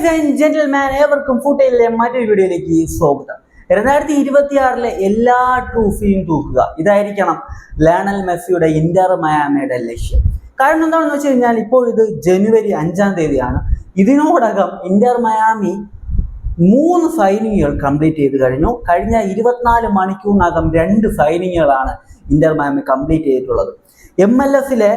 Ladies and gentlemen, ഏവർക്കും ഫുട്ബോളിലെ മറ്റൊരു വീഡിയോയിലേക്ക് സ്വാഗതം. 2026 എല്ലാ ട്രോഫിയും തൂക്കുക, ഇതായിരിക്കണം ലയണൽ മെസ്സിയുടെ ഇന്റർ മയാമിയുടെ ലക്ഷ്യം. കാരണം എന്താണെന്ന് വെച്ച് കഴിഞ്ഞാൽ ഇപ്പോൾ ഇത് ജനുവരി 5-ാം തീയതിയാണ്. ഇതിനോടകം ഇന്റർ മയാമി 3 സൈനിങ്ങുകൾ കംപ്ലീറ്റ് ചെയ്ത് കഴിഞ്ഞു. കഴിഞ്ഞ 24 മണിക്കൂറിനകം 2 സൈനിങ്ങുകളാണ് ഇന്റർ മയാമി കംപ്ലീറ്റ് ചെയ്തിട്ടുള്ളത്. MLS-ലെ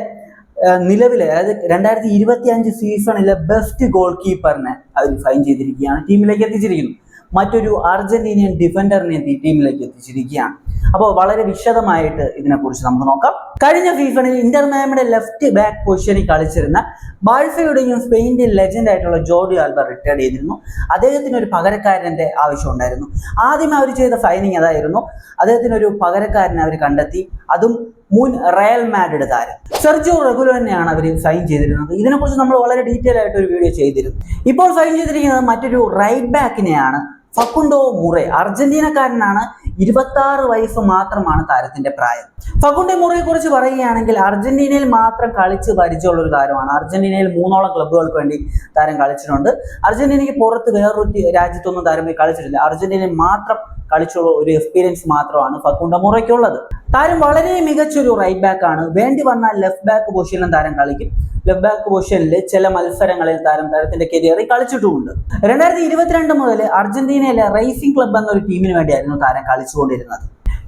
നിലവിലെ അതായത് 2025 സീസണിലെ ബെസ്റ്റ് ഗോൾ കീപ്പറിനെ അവർ സൈൻ ചെയ്തിരിക്കുകയാണ്, ടീമിലേക്ക് എത്തിച്ചിരിക്കുന്നു. മറ്റൊരു അർജന്റീനിയൻ ഡിഫൻഡറിനെ ടീമിലേക്ക് എത്തിച്ചിരിക്കുകയാണ്. അപ്പോൾ വളരെ വിശദമായിട്ട് ഇതിനെക്കുറിച്ച് നമുക്ക് നോക്കാം. കഴിഞ്ഞ സീസണിൽ ഇന്റർ മയാമിയുടെ ലെഫ്റ്റ് ബാക്ക് പൊസിഷനിൽ കളിച്ചിരുന്ന ബാഴ്സയുടെയും സ്പെയിനിന്റെ ലെജൻഡ് ആയിട്ടുള്ള ജോർഡി ആൽബ റിട്ടയർഡ് ചെയ്തിരുന്നു. അദ്ദേഹത്തിന് ഒരു പകരക്കാരന്റെ ആവശ്യം ഉണ്ടായിരുന്നു. ആദ്യം അവർ ചെയ്ത സൈനിങ് അതായിരുന്നു. അദ്ദേഹത്തിന് ഒരു പകരക്കാരനെ അവർ കണ്ടെത്തി, അതും മുൻ റയൽ മാഡ്രിഡ് താരം സെർജിയോ റെഗുലോനെയാണ് അവർ സൈൻ ചെയ്തിരുന്നത്. ഇതിനെക്കുറിച്ച് നമ്മൾ വളരെ ഡീറ്റെയിൽ ആയിട്ട് ഒരു വീഡിയോ ചെയ്തിരുന്നു. ഇപ്പോൾ സൈൻ ചെയ്തിരിക്കുന്നത് മറ്റൊരു റൈറ്റ് ബാക്കിനെയാണ്, ഫക്കുണ്ടോ മുറെ. അർജന്റീനക്കാരനാണ്, 26 വയസ്സ് മാത്രമാണ് താരത്തിന്റെ പ്രായം. ഫക്കുണ്ടോ മുറയെ കുറിച്ച് പറയുകയാണെങ്കിൽ അർജന്റീനയിൽ മാത്രം കളിച്ച് പരിചയമുള്ള ഒരു താരമാണ്. അർജന്റീനയിൽ 3 ക്ലബ്ബുകൾക്ക് വേണ്ടി താരം കളിച്ചിട്ടുണ്ട്. അർജന്റീനയ്ക്ക് പുറത്ത് വേറൊരു രാജ്യത്തൊന്നും താരം പോയി കളിച്ചിട്ടില്ല. അർജന്റീനയിൽ മാത്രം കളിച്ചുള്ള ഒരു എക്സ്പീരിയൻസ് മാത്രമാണ് ഫക്കുണ്ടോ മുറയ്ക്കുള്ളത്. താരം വളരെ മികച്ചൊരു റൈറ്റ് ബാക്ക് ആണ്. വേണ്ടി വന്നാൽ ലെഫ്റ്റ് ബാക്ക് പൊസിഷനിലും താരം കളിക്കും. ലെഫ്റ്റ് ബാക്ക് പൊസിഷനിൽ ചില മത്സരങ്ങളിൽ താരത്തിന്റെ കരിയറിൽ കളിച്ചിട്ടുമുണ്ട്. 2022 മുതൽ അർജന്റീനയിലെ റേസിംഗ് ക്ലബ്ബ് എന്നൊരു ടീമിന് വേണ്ടിയായിരുന്നു താരം കളിച്ചുകൊണ്ടിരുന്നത്.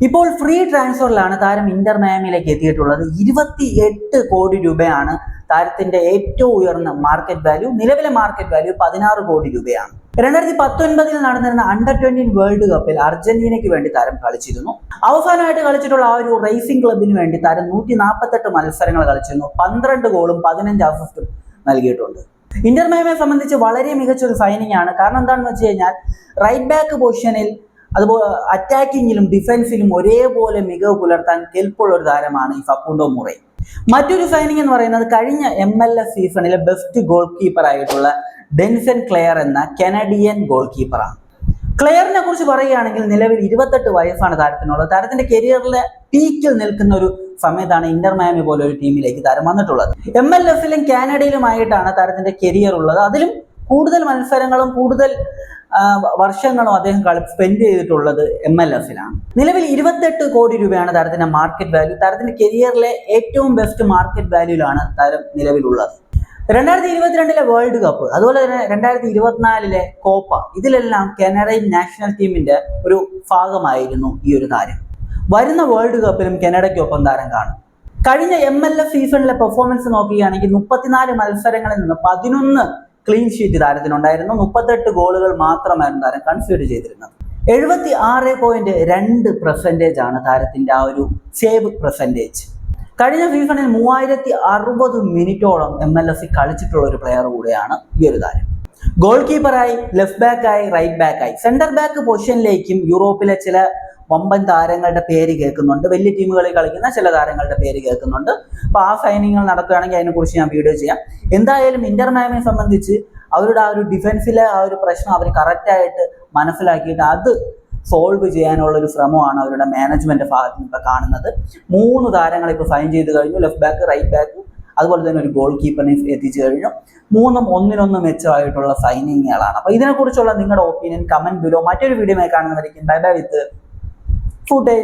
ഇപ്പോൾ ഫ്രീ ട്രാൻസ്ഫറിലാണ് താരം ഇന്റർ മയാമിയിലേക്ക് എത്തിയിട്ടുള്ളത്. 28 കോടി രൂപയാണ് താരത്തിന്റെ ഏറ്റവും ഉയർന്ന മാർക്കറ്റ് വാല്യൂ. നിലവിലെ മാർക്കറ്റ് വാല്യൂ 16 കോടി രൂപയാണ്. 2019 നടന്നിരുന്ന അണ്ടർ-20 വേൾഡ് കപ്പിൽ അർജന്റീനയ്ക്ക് വേണ്ടി താരം കളിച്ചിരുന്നു. അവസാനമായിട്ട് കളിച്ചിട്ടുള്ള ആ ഒരു റേസിംഗ് ക്ലബിന് വേണ്ടി താരം 148 മത്സരങ്ങൾ കളിച്ചിരുന്നു. 12 ഗോളും 15 അസിസ്റ്റും നൽകിയിട്ടുണ്ട്. ഇന്റർ മയാമിയെ സംബന്ധിച്ച് വളരെ മികച്ചൊരു സൈനിങ് ആണ്. കാരണം എന്താണെന്ന് വെച്ച് കഴിഞ്ഞാൽ റൈറ്റ് ബാക്ക് പൊസിഷനിൽ അതുപോലെ അറ്റാക്കിങ്ങിലും ഡിഫൻസിലും ഒരേപോലെ മികവ് പുലർത്താൻ കെൽപ്പുള്ള ഒരു താരമാണ് ഈ ഫക്കുണ്ടോ മുറെ. മറ്റൊരു സൈനിങ് എന്ന് പറയുന്നത് കഴിഞ്ഞ MLS സീസണിലെ ബെസ്റ്റ് ഗോൾ കീപ്പർ ആയിട്ടുള്ള ഡെൻസൺ ക്ലെയർ എന്ന കനഡിയൻ ഗോൾ കീപ്പറാണ്. ക്ലെയറിനെ കുറിച്ച് പറയുകയാണെങ്കിൽ നിലവിൽ 28 വയസ്സാണ് താരത്തിനുള്ളത്. താരത്തിന്റെ കരിയറിലെ പീക്കിൽ നിൽക്കുന്ന ഒരു സമയത്താണ് ഇന്റർ മയാമി പോലെ ഒരു ടീമിലേക്ക് താരം വന്നിട്ടുള്ളത്. MLS-ലും കാനഡയിലുമായിട്ടാണ് താരത്തിന്റെ കരിയർ ഉള്ളത്. അതിലും കൂടുതൽ മത്സരങ്ങളും കൂടുതൽ വർഷങ്ങളും അദ്ദേഹം സ്പെൻഡ് ചെയ്തിട്ടുള്ളത് MLS-ലാണ്. നിലവിൽ 28 കോടി രൂപയാണ് താരത്തിന്റെ മാർക്കറ്റ് വാല്യൂ. താരത്തിന്റെ കരിയറിലെ ഏറ്റവും ബെസ്റ്റ് മാർക്കറ്റ് വാല്യൂലാണ് താരം നിലവിലുള്ളത്. 2022 വേൾഡ് കപ്പ്, അതുപോലെ തന്നെ 2024 കോപ്പ, ഇതിലെല്ലാം കാനഡൻ നാഷണൽ ടീമിന്റെ ഒരു ഭാഗമായിരുന്നു ഈ ഒരു താരം. വരുന്ന വേൾഡ് കപ്പിലും കാനഡയ്ക്കൊപ്പം താരം കാണും. കഴിഞ്ഞ MLS സീസണിലെ പെർഫോമൻസ് നോക്കുകയാണെങ്കിൽ 34 മത്സരങ്ങളിൽ നിന്ന് 11 ക്ലീൻ ഷീറ്റ് താരത്തിനുണ്ടായിരുന്നു. 38 ഗോളുകൾ മാത്രമായിരുന്നു താരം കൺസീഡ് ചെയ്തിരുന്നത്. 76.2% ആണ് താരത്തിന്റെ ആ ഒരു സേവ് പെർസെൻറ്റേജ്. കഴിഞ്ഞ സീസണിൽ 3060 മിനിറ്റോളം MLS-ൽ കളിച്ചിട്ടുള്ള ഒരു പ്ലെയർ കൂടെയാണ് ഈ ഒരു താരം. ഗോൾ കീപ്പറായി, ലെഫ്റ്റ് ബാക്കായി, റൈറ്റ് ബാക്കായി, സെന്റർ ബാക്ക് പൊസിഷനിലേക്കും യൂറോപ്പിലെ ചില വമ്പൻ താരങ്ങളുടെ പേര് കേൾക്കുന്നുണ്ട്. വലിയ ടീമുകളിൽ കളിക്കുന്ന ചില താരങ്ങളുടെ പേര് കേൾക്കുന്നുണ്ട്. അപ്പോൾ ആ സൈനിങ്ങൾ നടക്കുകയാണെങ്കിൽ അതിനെക്കുറിച്ച് ഞാൻ വീഡിയോ ചെയ്യാം. എന്തായാലും ഇന്റർ മയാമിയെ സംബന്ധിച്ച് അവരുടെ ആ ഒരു ഡിഫൻസിലെ ആ ഒരു പ്രശ്നം അവർ കറക്റ്റായിട്ട് മനസ്സിലാക്കിയിട്ട് അത് സോൾവ് ചെയ്യാനുള്ള ഒരു ശ്രമമാണ് അവരുടെ മാനേജ്മെന്റ് ഭാഗത്ത് നിന്ന് ഇപ്പോൾ കാണുന്നത്. 3 താരങ്ങൾ ഇപ്പോൾ സൈൻ ചെയ്ത് കഴിഞ്ഞു. ലെഫ്റ്റ് ബാക്ക്, റൈറ്റ് ബാക്ക്, അതുപോലെ തന്നെ ഒരു ഗോൾ കീപ്പറിനെ എത്തിച്ചു കഴിഞ്ഞു. 3 ഒന്നിനൊന്ന് മെച്ചമായിട്ടുള്ള സൈനിങ്ങുകളാണ്. അപ്പോൾ ഇതിനെക്കുറിച്ചുള്ള നിങ്ങളുടെ ഒപ്പീനിയൻ കമന്റ് ബിലോ. മറ്റൊരു വീഡിയോ കാണുന്നവരിക്കും. ബൈ ബൈ വിത്ത് ഫുട്ബോൾ.